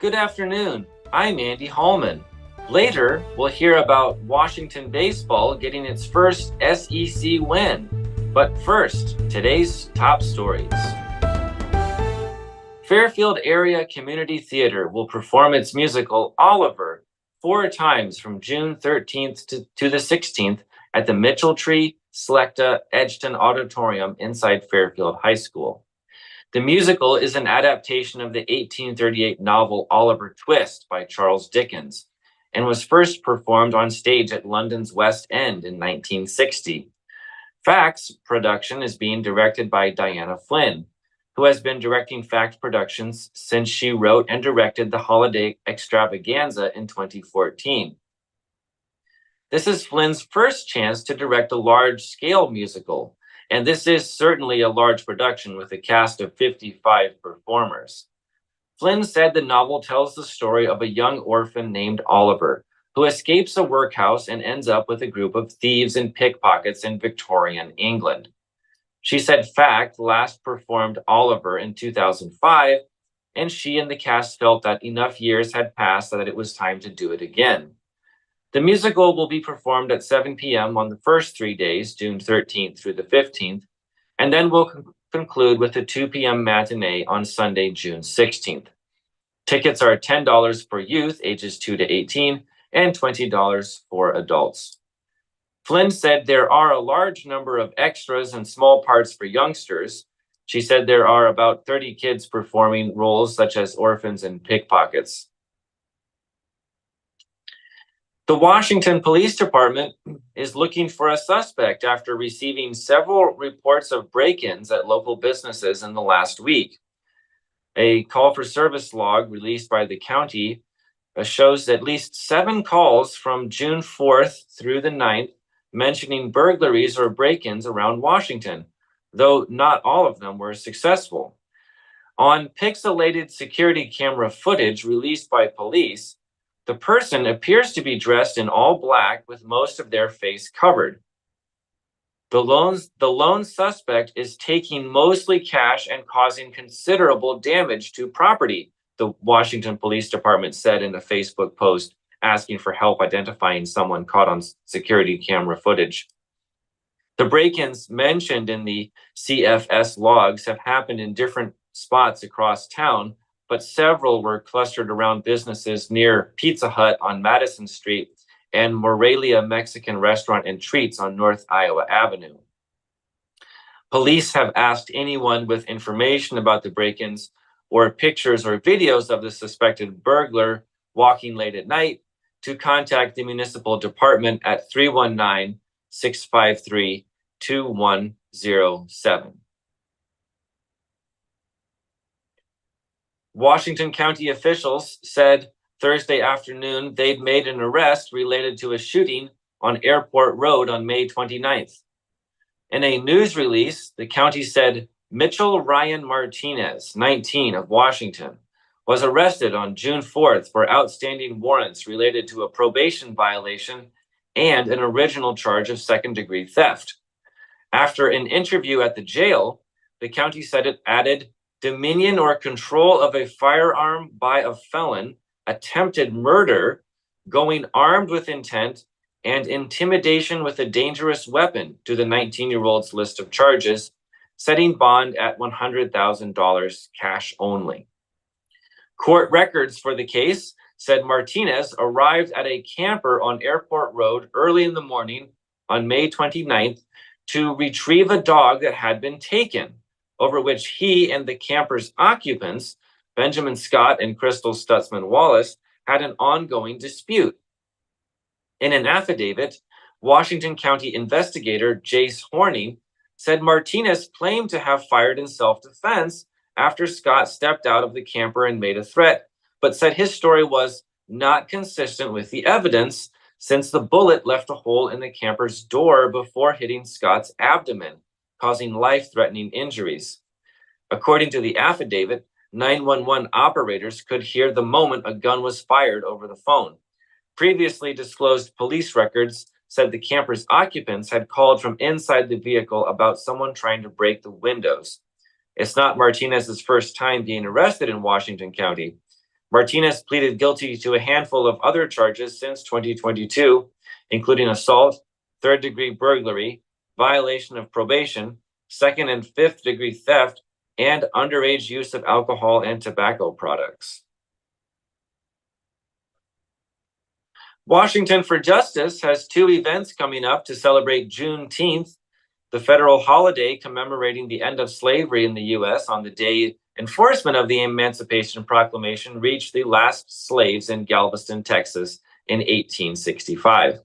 Good afternoon. I'm Andy Hallman. Later, we'll hear about Washington baseball getting its first SEC win. But first, today's top stories. Fairfield Area Community Theater will perform its musical Oliver 4 times from June 13th to the 16th at the Mitchell Tree Selecta Edgerton Auditorium inside Fairfield High School. The musical is an adaptation of the 1838 novel Oliver Twist by Charles Dickens and was first performed on stage at London's West End in 1960. Facts production is being directed by Diana Flynn, who has been directing Fact Productions since she wrote and directed the Holiday Extravaganza in 2014. This is Flynn's first chance to direct a large-scale musical, and this is certainly a large production with a cast of 55 performers. Flynn said the novel tells the story of a young orphan named Oliver, who escapes a workhouse and ends up with a group of thieves and pickpockets in Victorian England. She said Fact last performed Oliver in 2005, and she and the cast felt that enough years had passed that it was time to do it again. The musical will be performed at 7 p.m. on the first 3 days, June 13th through the 15th, and then will conclude with a 2 p.m. matinee on Sunday, June 16th. Tickets are $10 for youth ages 2 to 18 and $20 for adults. Flynn said there are a large number of extras and small parts for youngsters. She said there are about 30 kids performing roles such as orphans and pickpockets. The Washington Police Department is looking for a suspect after receiving several reports of break-ins at local businesses in the last week. A call for service log released by the county shows at least 7 calls from June 4th through the 9th mentioning burglaries or break-ins around Washington, though not all of them were successful. On pixelated security camera footage released by police, the person appears to be dressed in all black with most of their face covered. The lone suspect is taking mostly cash and causing considerable damage to property, the Washington Police Department said in a Facebook post asking for help identifying someone caught on security camera footage. The break-ins mentioned in the CFS logs have happened in different spots across town, but several were clustered around businesses near Pizza Hut on Madison Street and Morelia Mexican Restaurant and Treats on North Iowa Avenue. Police have asked anyone with information about the break-ins or pictures or videos of the suspected burglar walking late at night to contact the municipal department at 319-653-2107. Washington County officials said Thursday afternoon they'd made an arrest related to a shooting on Airport Road on May 29th. In a news release, the county said Mitchell Ryan Martinez, 19, of Washington, was arrested on June 4th for outstanding warrants related to a probation violation and an original charge of second-degree theft. After an interview at the jail, the county said it added dominion or control of a firearm by a felon, attempted murder, going armed with intent, and intimidation with a dangerous weapon to the 19-year-old's list of charges, setting bond at $100,000 cash only. Court records for the case said Martinez arrived at a camper on Airport Road early in the morning on May 29th to retrieve a dog that had been taken, over which he and the camper's occupants, Benjamin Scott and Crystal Stutzman Wallace, had an ongoing dispute. In an affidavit, Washington County investigator Jace Horney said Martinez claimed to have fired in self-defense after Scott stepped out of the camper and made a threat, but said his story was not consistent with the evidence since the bullet left a hole in the camper's door before hitting Scott's abdomen, causing life-threatening injuries. According to the affidavit, 911 operators could hear the moment a gun was fired over the phone. Previously disclosed police records said the camper's occupants had called from inside the vehicle about someone trying to break the windows. It's not Martinez's first time being arrested in Washington County. Martinez pleaded guilty to a handful of other charges since 2022, including assault, third-degree burglary, violation of probation, second and fifth-degree theft, and underage use of alcohol and tobacco products. Washington for Justice has two events coming up to celebrate Juneteenth, the federal holiday commemorating the end of slavery in the U.S. on the day enforcement of the Emancipation Proclamation reached the last slaves in Galveston, Texas in 1865.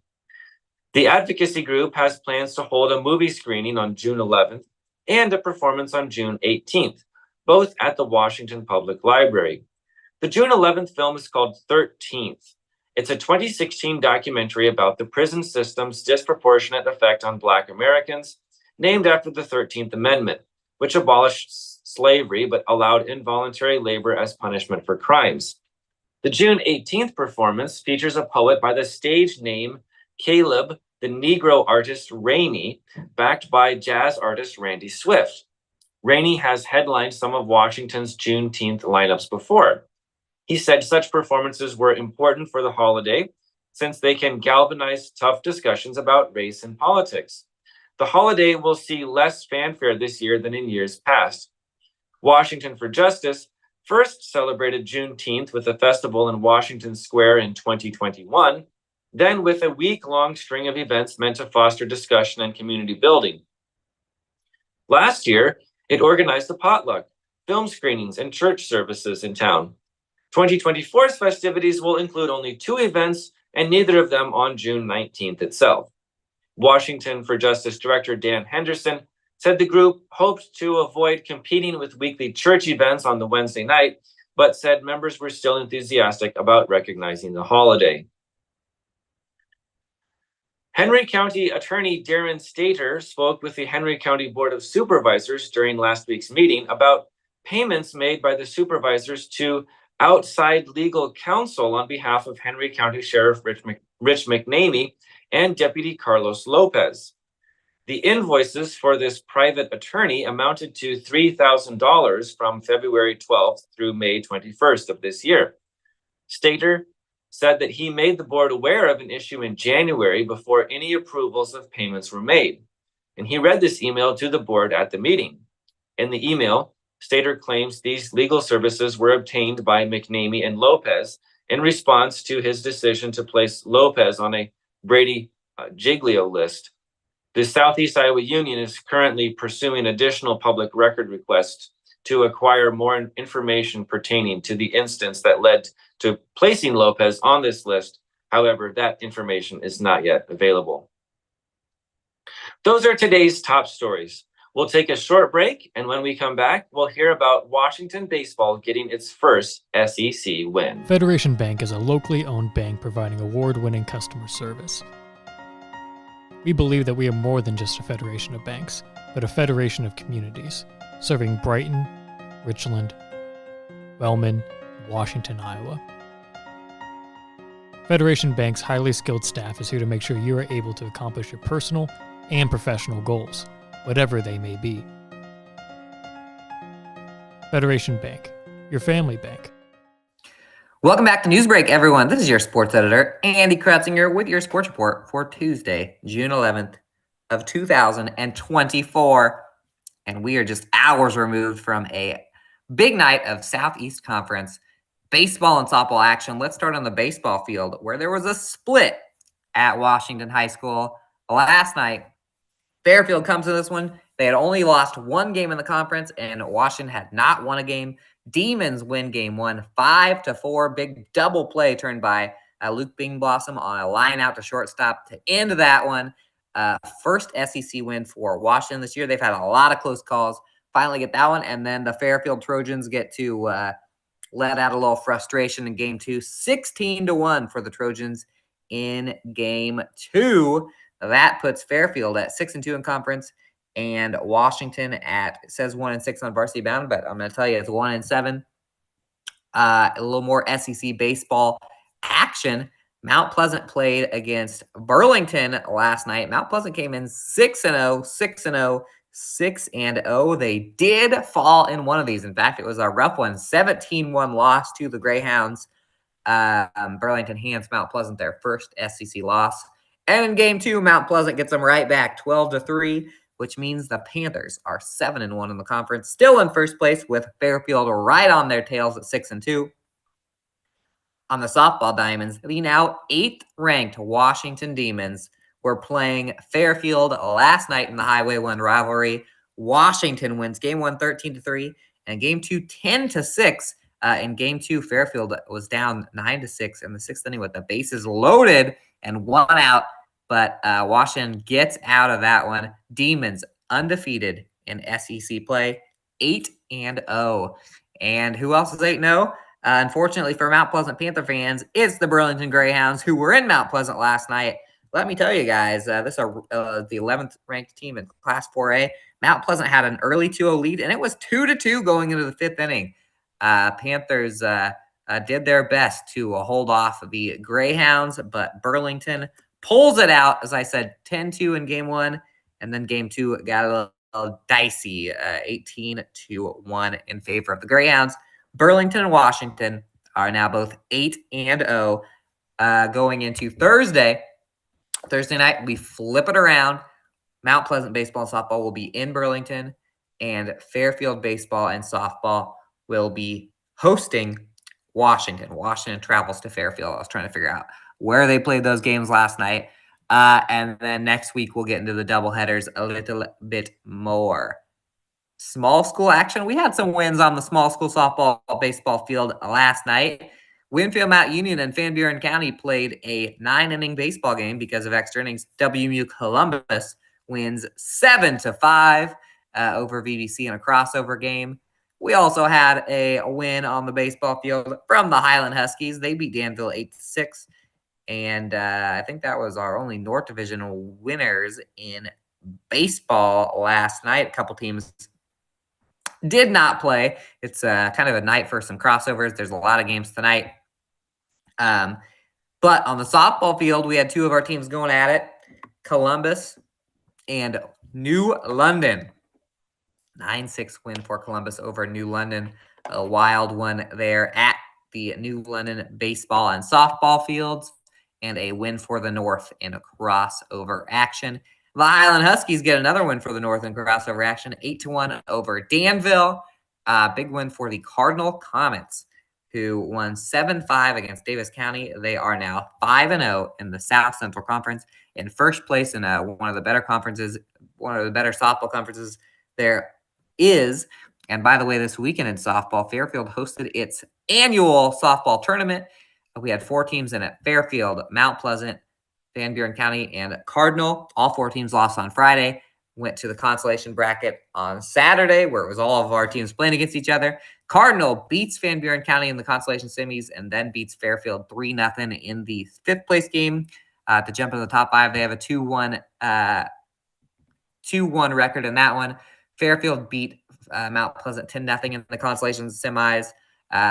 The advocacy group has plans to hold a movie screening on June 11th and a performance on June 18th, both at the Washington Public Library. The June 11th film is called 13th. It's a 2016 documentary about the prison system's disproportionate effect on Black Americans, named after the 13th Amendment, which abolished slavery but allowed involuntary labor as punishment for crimes. The June 18th performance features a poet by the stage name Caleb, the Negro artist Rainey, backed by jazz artist Randy Swift. Rainey has headlined some of Washington's Juneteenth lineups before. He said such performances were important for the holiday since they can galvanize tough discussions about race and politics. The holiday will see less fanfare this year than in years past. Washington for Justice first celebrated Juneteenth with a festival in Washington Square in 2021, then with a week-long string of events meant to foster discussion and community building. Last year, it organized a potluck, film screenings, and church services in town. 2024's festivities will include only two events, and neither of them on June 19th itself. Washington for Justice Director Dan Henderson said the group hoped to avoid competing with weekly church events on the Wednesday night, but said members were still enthusiastic about recognizing the holiday. Henry County Attorney Darren Stater spoke with the Henry County Board of Supervisors during last week's meeting about payments made by the supervisors to outside legal counsel on behalf of Henry County Sheriff Rich McNamee and Deputy Carlos Lopez. The invoices for this private attorney amounted to $3,000 from February 12th through May 21st of this year. Stater said that he made the board aware of an issue in January before any approvals of payments were made, and he read this email to the board at the meeting. In the email, Stater claims these legal services were obtained by McNamee and Lopez in response to his decision to place Lopez on a Brady Giglio list. The Southeast Iowa Union is currently pursuing additional public record requests to acquire more information pertaining to the instance that led to placing Lopez on this list. However, that information is not yet available. Those are today's top stories. We'll take a short break, and when we come back, we'll hear about Washington baseball getting its first SEC win. Federation Bank is a locally owned bank providing award-winning customer service. We believe that we are more than just a federation of banks, but a federation of communities, serving Brighton, Richland, Wellman, and Washington, Iowa. Federation Bank's highly skilled staff is here to make sure you are able to accomplish your personal and professional goals, whatever they may be. Federation Bank, your family bank. Welcome back to Newsbreak, everyone. This is your sports editor, Andy Kratzinger, with your sports report for Tuesday, June 11th of 2024. And we are just hours removed from a big night of Southeast Conference baseball and softball action. Let's start on the baseball field, where there was a split at Washington High School last night. Fairfield comes to this one. They had only lost one game in the conference, and Washington had not won a game. Demons win game one, 5-4. Big double play turned by Luke Bingblossom on a line out to shortstop to end that one. First SEC win for Washington this year. They've had a lot of close calls. Finally get that one, and then the Fairfield Trojans get to let out a little frustration in game two. 16-1 for the Trojans in game two. That puts Fairfield at 6-2 in conference, and Washington at, it says 1-6 on varsity bound, but I'm going to tell you it's 1-7. A little more SEC baseball action. Mount Pleasant played against Burlington last night. Mount Pleasant came in 6-0, 6-0. They did fall in one of these. In fact, it was a rough one. 17-1 loss to the Greyhounds. Burlington hands Mount Pleasant their first SEC loss. And in game 2, Mount Pleasant gets them right back 12-3, which means the Panthers are 7-1 in the conference, still in first place with Fairfield right on their tails at 6-2. On the softball diamonds, the now 8th-ranked Washington Demons were playing Fairfield last night in the Highway 1 rivalry. Washington wins game 1 13-3 and game 2 10-6. In game 2, Fairfield was down 9-6 in the 6th inning with the bases loaded and 1 out. But Washington gets out of that one. Demons undefeated in SEC play, 8-0. And who else is 8-0? Unfortunately for Mount Pleasant Panther fans, it's the Burlington Greyhounds, who were in Mount Pleasant last night. Let me tell you guys, this is the 11th ranked team in Class 4A. Mount Pleasant had an early 2-0 lead, and it was 2-2 going into the 5th inning. Panthers did their best to hold off the Greyhounds, but Burlington pulls it out, as I said, 10-2 in game 1, and then game 2 got a little dicey, 18-1 in favor of the Greyhounds. Burlington and Washington are now both 8-0 going into Thursday. Thursday night, we flip it around. Mount Pleasant baseball and softball will be in Burlington, and Fairfield baseball and softball will be hosting Washington. Washington travels to Fairfield. I was trying to figure out where they played those games last night. And then next week, we'll get into the doubleheaders a little bit more. Small school action. We had some wins on the small school softball baseball field last night. Winfield Mount Union and Van Buren County played a 9-inning baseball game because of extra innings. WMU Columbus wins 7-5 over VBC in a crossover game. We also had a win on the baseball field from the Highland Huskies. They beat Danville 8-6. And I think that was our only North Division winners in baseball last night. A couple teams did not play. It's kind of a night for some crossovers. There's a lot of games tonight. But on the softball field, we had 2 of our teams going at it. Columbus and New London. 9-6 win for Columbus over New London. A wild one there at the New London baseball and softball fields. And a win for the North in a crossover action. The Highland Huskies get another win for the North in crossover action, 8-1 over Danville. Big win for the Cardinal Comets, who won 7-5 against Davis County. They are now 5-0 in the South Central Conference, in first place in one of the better conferences, one of the better softball conferences there is. And by the way, this weekend in softball, Fairfield hosted its annual softball tournament. We had 4 teams in it: Fairfield, Mount Pleasant, Van Buren County, and Cardinal. All 4 teams lost on Friday. Went to the consolation bracket on Saturday, where it was all of our teams playing against each other. Cardinal beats Van Buren County in the consolation semis and then beats Fairfield 3-0 in the 5th place game. To jump into the top 5, they have a 2-1 record in that one. Fairfield beat Mount Pleasant 10-0 in the consolation semis.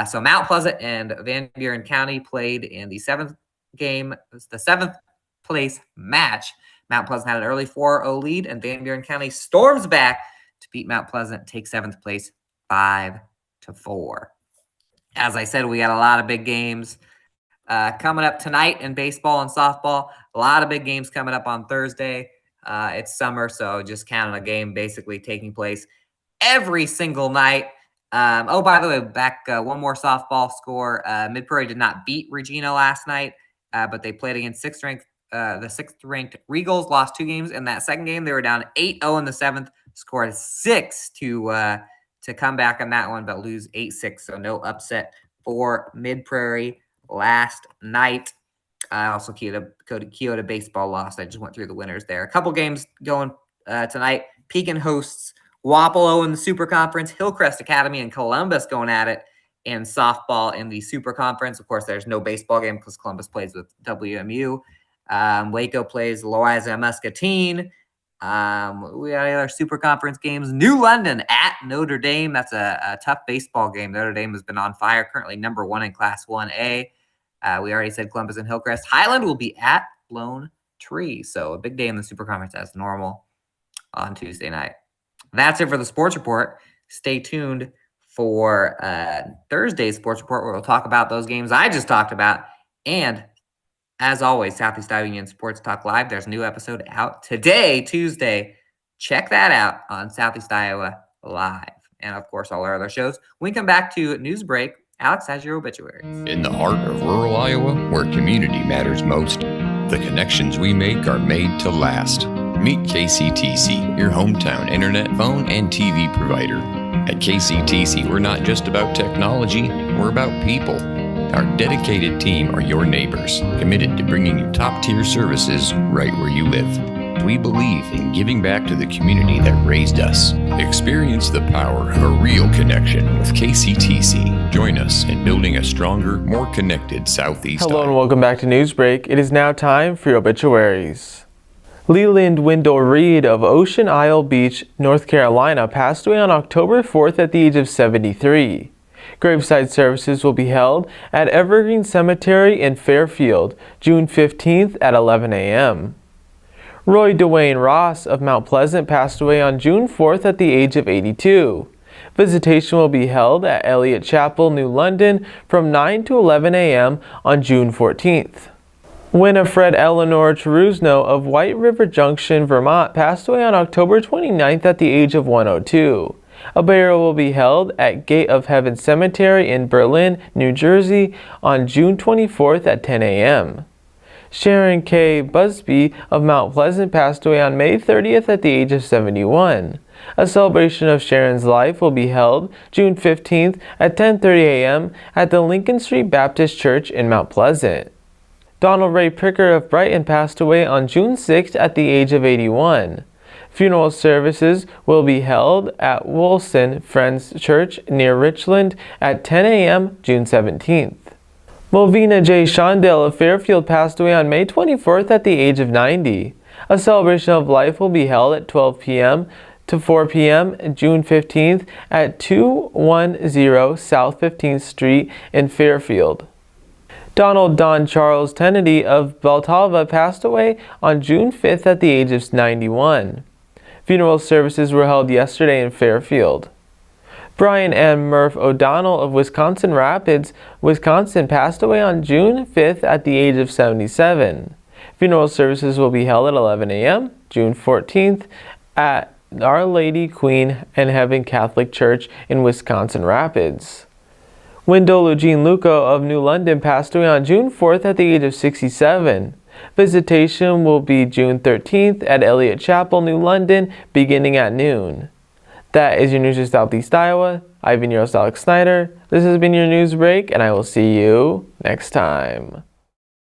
So Mount Pleasant and Van Buren County played in the 7th game. It was the 7th place match. Mount Pleasant had an early 4-0 lead, and Van Buren County storms back to beat Mount Pleasant, take 7th place 5-4. As I said, we got a lot of big games coming up tonight in baseball and softball. A lot of big games coming up on Thursday. It's summer, so just count on a game basically taking place every single night. By the way, back one more softball score. Mid-Prairie did not beat Regina last night, but they played against the 6th-ranked Regals, lost 2 games. In that second game, they were down 8-0 in the 7th, scored 6 to come back on that one, but lose 8-6, so no upset for Mid-Prairie last night. Also, Keota baseball lost. I just went through the winners there. A couple games going tonight. Pekin hosts Wapello in the Super Conference, Hillcrest Academy and Columbus going at it in softball in the Super Conference. Of course, there's no baseball game because Columbus plays with WMU. Waco plays Loiza Muscatine. We got other Super Conference games. New London at Notre Dame. That's a tough baseball game. Notre Dame has been on fire, currently number 1 in Class 1A. We already said Columbus and Hillcrest. Highland will be at Lone Tree. So a big day in the Super Conference as normal on Tuesday night. That's it for the sports report. Stay tuned for Thursday's sports report, where we'll talk about those games I just talked about. And as always, Southeast Iowa Union Sports Talk Live. There's a new episode out today, Tuesday. Check that out on Southeast Iowa Live. And, of course, all our other shows. When we come back to Newsbreak, Alex has your obituaries. In the heart of rural Iowa, where community matters most, the connections we make are made to last. Meet KCTC, your hometown internet, phone, and TV provider. At KCTC, we're not just about technology, we're about people. Our dedicated team are your neighbors, committed to bringing you top-tier services right where you live. We believe in giving back to the community that raised us. Experience the power of a real connection with KCTC. Join us in building a stronger, more connected Southeast Hello Iowa. and welcome back to Newsbreak. It is now time for your obituaries. Leland Wendell Reed of Ocean Isle Beach, North Carolina, passed away on October 4th at the age of 73. Graveside services will be held at Evergreen Cemetery in Fairfield, June 15th at 11 a.m. Roy Dwayne Ross of Mount Pleasant passed away on June 4th at the age of 82. Visitation will be held at Elliott Chapel, New London from 9 to 11 a.m. on June 14th. Winifred Eleanor Trusno of White River Junction, Vermont, passed away on October 29th at the age of 102. A burial will be held at Gate of Heaven Cemetery in Berlin, New Jersey on June 24th at 10 a.m. Sharon K. Busby of Mount Pleasant passed away on May 30th at the age of 71. A celebration of Sharon's life will be held June 15th at 10:30 a.m. at the Lincoln Street Baptist Church in Mount Pleasant. Donald Ray Pricker of Brighton passed away on June 6th at the age of 81. Funeral services will be held at Wolson Friends Church near Richland at 10 a.m. June 17th. Melvina J. Shondell of Fairfield passed away on May 24th at the age of 90. A celebration of life will be held at 12 p.m. to 4 p.m. June 15th at 210 South 15th Street in Fairfield. Donald Don Charles Kennedy of Baltava passed away on June 5th at the age of 91. Funeral services were held yesterday in Fairfield. Brian M. Murph O'Donnell of Wisconsin Rapids, Wisconsin passed away on June 5th at the age of 77. Funeral services will be held at 11 a.m. June 14th at Our Lady Queen and Heaven Catholic Church in Wisconsin Rapids. Wendell Eugene Luco of New London passed away on June 4th at the age of 67. Visitation will be June 13th at Elliott Chapel, New London, beginning at noon. That is your news for Southeast Iowa. I've been your host, Alex Snyder. This has been your news break, and I will see you next time.